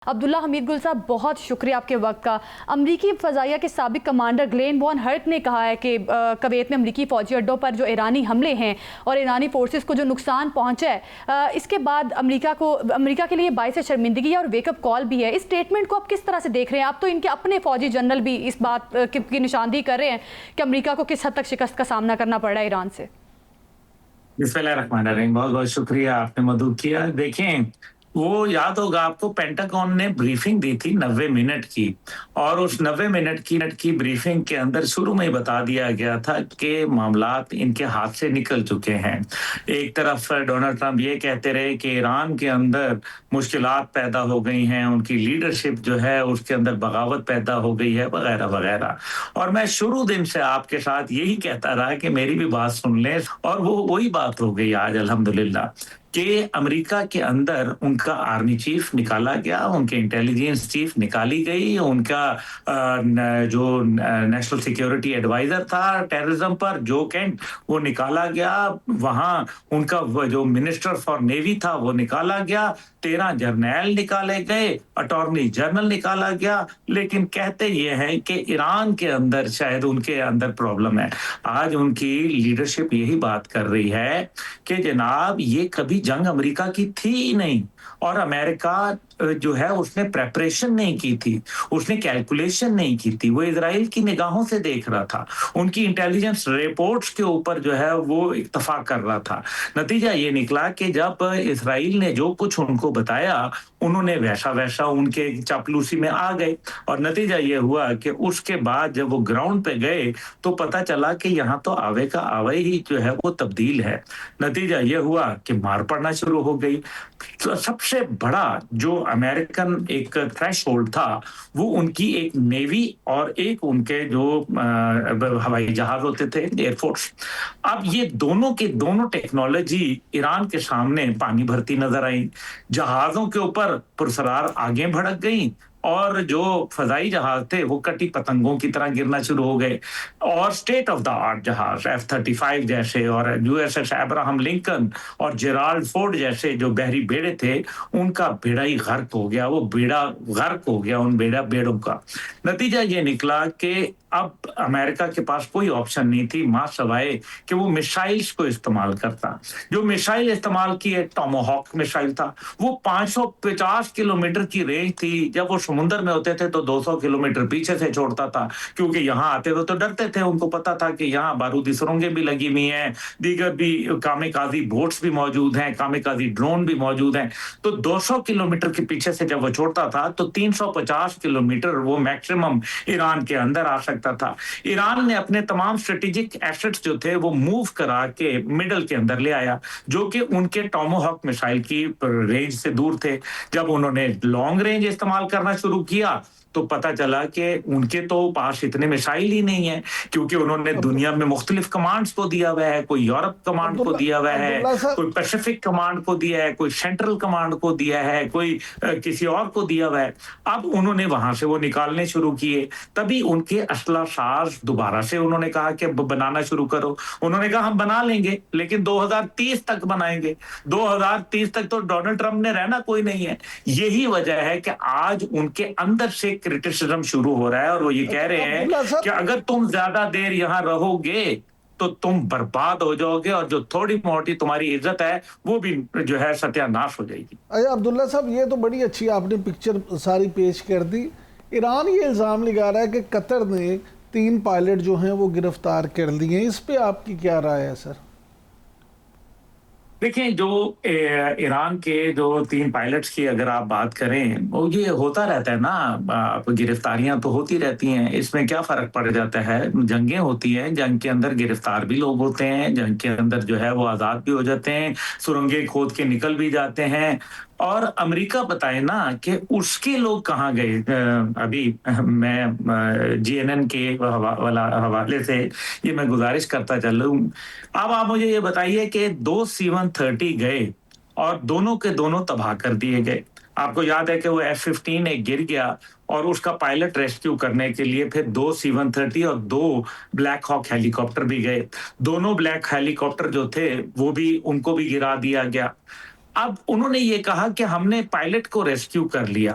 عبداللہ حمید گل صاحب، بہت شکریہ آپ کے وقت کا۔ امریکی فضائیہ کے سابق کمانڈر گلین وان ہرٹ نے کہا ہے کہ کویت میں امریکی فوجی اڈوں پر جو ایرانی حملے ہیں اور ایرانی فورسز کو جو نقصان پہنچا ہے، اس کے بعد امریکہ کے لیے باعث شرمندگی ہے اور ویک اپ کال بھی ہے۔ اس سٹیٹمنٹ کو آپ کس طرح سے دیکھ رہے ہیں؟ آپ تو ان کے اپنے فوجی جنرل بھی اس بات کی نشاندہی کر رہے ہیں کہ امریکہ کو کس حد تک شکست کا سامنا کرنا پڑ رہا ہے ایران سے۔ بسم اللہ الرحمن الرحیم، بہت بہت شکریہ آپ نے مدعو کیا۔ دیکھیں، وہ یاد ہوگا آپ کو، پینٹاگون نے بریفنگ دی تھی 90 منٹ کی، اور اس 90 منٹ کی بریفنگ کے اندر شروع میں ہی بتا دیا گیا تھا کہ معاملات ان کے ہاتھ سے نکل چکے ہیں۔ ایک طرف ڈونلڈ ٹرمپ یہ کہتے رہے کہ ایران کے اندر مشکلات پیدا ہو گئی ہیں، ان کی لیڈرشپ جو ہے اس کے اندر بغاوت پیدا ہو گئی ہے، وغیرہ وغیرہ۔ اور میں شروع دن سے آپ کے ساتھ یہی کہتا رہا کہ میری بھی بات سن لیں، اور وہی بات ہو گئی آج الحمدللہ کہ امریکہ کے اندر ان کا آرمی چیف نکالا گیا، ان کے انٹیلیجنس چیف نکالی گئی، ان کا جو نیشنل سیکیورٹی ایڈوائزر تھا ٹیررزم پر، جو کینٹ، وہ نکالا گیا۔ وہاں ان کا جو منسٹر فار نیوی تھا وہ نکالا گیا، 13 جرنیل نکالے گئے، اٹارنی جنرل نکالا گیا۔ لیکن کہتے یہ ہیں کہ ایران کے اندر شاید ان کے اندر پرابلم ہے۔ آج ان کی لیڈرشپ یہی بات کر رہی ہے کہ جناب یہ کبھی جنگ امریکہ کی تھی ہی نہیں، اور امریکہ جو ہے اس نے پریپریشن نہیں کی تھی، اس نے کیلکولیشن نہیں کی تھی، وہ اسرائیل کی نگاہوں سے دیکھ رہا تھا، ان کی انٹیلیجنس رپورٹس کے اوپر جو ہے وہ اتفاق کر رہا تھا۔ نتیجہ یہ نکلا کہ جب اسرائیل نے جو کچھ ان کو بتایا، انہوں نے ویسا ان کے چاپلوسی میں آ گئے، اور نتیجہ یہ ہوا کہ اس کے بعد جب وہ گراؤنڈ پہ گئے تو پتا چلا کہ یہاں تو آوے کا آوے ہی جو ہے وہ تبدیل ہے۔ نتیجہ یہ ہوا کہ مار پڑنا شروع ہو گئی۔ تو سب سے بڑا جو امریکن ایک تھریش ہولڈ تھا وہ ان کی ایک نیوی اور ایک ان کے جو ہوائی جہاز ہوتے تھے، ایئر فورس۔ اب یہ دونوں کے دونوں ٹیکنالوجی ایران کے سامنے پانی بھرتی نظر آئی، جہازوں کے اوپر پرسرار آگے بھڑک گئیں، اور جو فضائی جہاز تھے وہ کٹی پتنگوں کی طرح گرنا شروع ہو گئے، اور سٹیٹ آف دا آرٹ جہاز F-35 جیسے، اور USS ابراہم لنکن اور جیرالڈ فورڈ جیسے جو بحری بیڑے تھے، ان کا بیڑا ہی غرق ہو گیا، وہ بیڑا غرق ہو گیا ان بیڑوں کا۔ نتیجہ یہ نکلا کہ اب امریکہ کے پاس کوئی آپشن نہیں تھی ماں سوائے کہ وہ میسائلز کو استعمال کرتا۔ جو میسائل استعمال کیے، ٹاموہاک میسائل تھا، وہ 550 کلومیٹر کی رینج تھی۔ جب وہ سمندر میں ہوتے تھے تو 200 کلومیٹر پیچھے سے چھوڑتا تھا، کیونکہ یہاں آتے تو ڈرتے تھے، ان کو پتا تھا کہ یہاں بارودی سرنگیں بھی لگی ہوئی ہیں، دیگر بھی کامیکازی بوٹس بھی موجود ہیں، کامیکازی ڈرون بھی موجود ہیں۔ تو 200 کلومیٹر کے پیچھے سے جب وہ چھوڑتا تھا تو 350 کلومیٹر وہ میکسیمم ایران کے اندر آ سکتا تھا۔ ایران نے اپنے تمام اسٹریٹجک ایسٹس جو تھے وہ موو کرا کے مڈل کے اندر لے آیا، جو کہ ان کے ٹاموہاک میسائل کی رینج سے دور تھے۔ جب انہوں نے لانگ رینج استعمال کرنا شروع کیا تو پتا چلا کہ ان کے تو پاس اتنے میسائل ہی نہیں ہیں، کیونکہ انہوں نے دنیا میں مختلف کمانڈز کو دیا ہوا ہے، کوئی یورپ کمانڈ کو دیا ہوا ہے، کوئی پیسیفک کمانڈ کو دیا ہے، کوئی سینٹرل کمانڈ کو دیا ہے، کوئی کسی اور کو دیا ہوا ہے۔ اب انہوں نے وہاں سے وہ نکالنے شروع کیے، تبھی ان کے اسلحہ ساز دوبارہ سے انہوں نے کہا کہ بنانا شروع کرو۔ انہوں نے کہا ہم بنا لیں گے لیکن 2030 تک بنائیں گے۔ 2030 تک تو ڈونلڈ ٹرمپ نے رہنا کوئی نہیں ہے۔ یہی وجہ ہے کہ آج ان کے اندر سے کرٹیسزم شروع ہو رہا ہے، اور وہ یہ کہہ رہے ہیں کہ اگر تم زیادہ دیر یہاں رہو گے تو تم برباد ہو جاؤ گے، اور جو تھوڑی موٹی تمہاری عزت ہے وہ بھی جو ہے ستیہ ناش ہو جائے گی۔ عبداللہ صاحب، یہ تو بڑی اچھی آپ نے پکچر ساری پیش کر دی۔ ایران یہ الزام لگا رہا ہے کہ قطر نے 3 پائلٹ جو ہیں وہ گرفتار کر لیے ہیں، اس پہ آپ کی کیا رائے ہے سر؟ دیکھیں، جو ایران کے جو 3 پائلٹس کی اگر آپ بات کریں، وہ یہ ہوتا رہتا ہے نا، گرفتاریاں تو ہوتی رہتی ہیں، اس میں کیا فرق پڑ جاتا ہے؟ جنگیں ہوتی ہیں، جنگ کے اندر گرفتار بھی لوگ ہوتے ہیں، جنگ کے اندر جو ہے وہ آزاد بھی ہو جاتے ہیں، سرنگیں کھود کے نکل بھی جاتے ہیں۔ اور امریکہ بتائے نا کہ اس کے لوگ کہاں گئے۔ ابھی میں GNN کے حوالے سے یہ میں گزارش کرتا چلوں، اب آپ مجھے یہ بتائیے کہ 2 C-130 گئے اور دونوں کے دونوں تباہ کر دیے گئے۔ آپ کو یاد ہے کہ وہ F-15 ایک گر گیا، اور اس کا پائلٹ ریسکیو کرنے کے لیے پھر 2 C-130 اور 2 بلیک ہاک ہیلی کاپٹر بھی گئے۔ دونوں بلیک ہیلی کاپٹر جو تھے وہ بھی ان کو بھی گرا دیا گیا۔ اب انہوں نے یہ کہا کہ ہم نے پائلٹ کو ریسکیو کر لیا،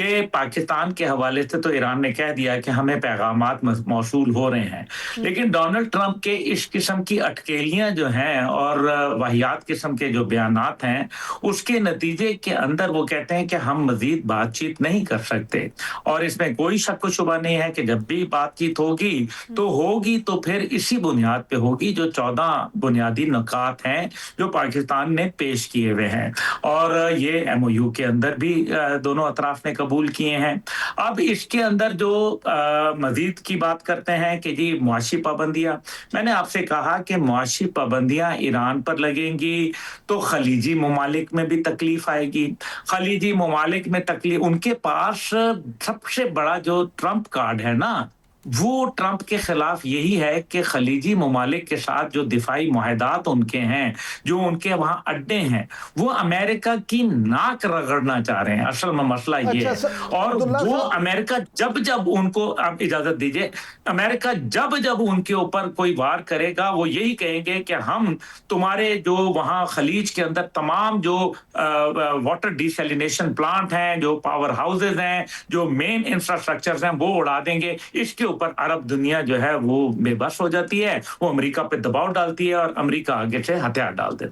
کہ پاکستان کے حوالے سے تو ایران نے کہہ دیا کہ ہمیں پیغامات موصول ہو رہے ہیں، لیکن ڈونلڈ ٹرمپ کے اس قسم کی اٹکیلیاں جو ہیں اور واہیات قسم کے جو بیانات ہیں، اس کے نتیجے کے اندر وہ کہتے ہیں کہ ہم مزید بات چیت نہیں کر سکتے، اور اس میں کوئی شک و شبہ نہیں ہے کہ جب بھی بات چیت ہوگی تو پھر اسی بنیاد پہ ہوگی جو 14 بنیادی نکات ہیں جو پاکستان نے پیش کیے ہوئے ہیں، اور یہ ایم او یو کے اندر بھی دونوں اطراف نے قبول کیے ہیں۔ اب اس کے اندر جو مزید کی بات کرتے ہیں کہ جی معاشی پابندیاں، میں نے آپ سے کہا کہ معاشی پابندیاں ایران پر لگیں گی تو خلیجی ممالک میں بھی تکلیف آئے گی۔ خلیجی ممالک میں تکلیف، ان کے پاس سب سے بڑا جو ٹرمپ کارڈ ہے نا، وہ ٹرمپ کے خلاف یہی ہے کہ خلیجی ممالک کے ساتھ جو دفاعی معاہدات ان کے ہیں، جو ان کے وہاں اڈے ہیں، وہ امریکہ کی ناک رگڑنا چاہ رہے ہیں۔ اصل میں مسئلہ یہ ہے، اور وہ امریکہ جب ان کو، آپ اجازت دیجئے، امریکہ جب ان کے اوپر کوئی وار کرے گا، وہ یہی کہیں گے کہ ہم تمہارے جو وہاں خلیج کے اندر تمام جو واٹر ڈیسیلینیشن پلانٹ ہیں، جو پاور ہاؤسز ہیں، جو مین انفراسٹرکچرز ہیں، وہ اڑا دیں گے۔ اس کے اوپر عرب دنیا جو ہے وہ بے بس ہو جاتی ہے، وہ امریکہ پہ دباؤ ڈالتی ہے اور امریکہ آگے سے ہتھیار ڈال دیتا ہے۔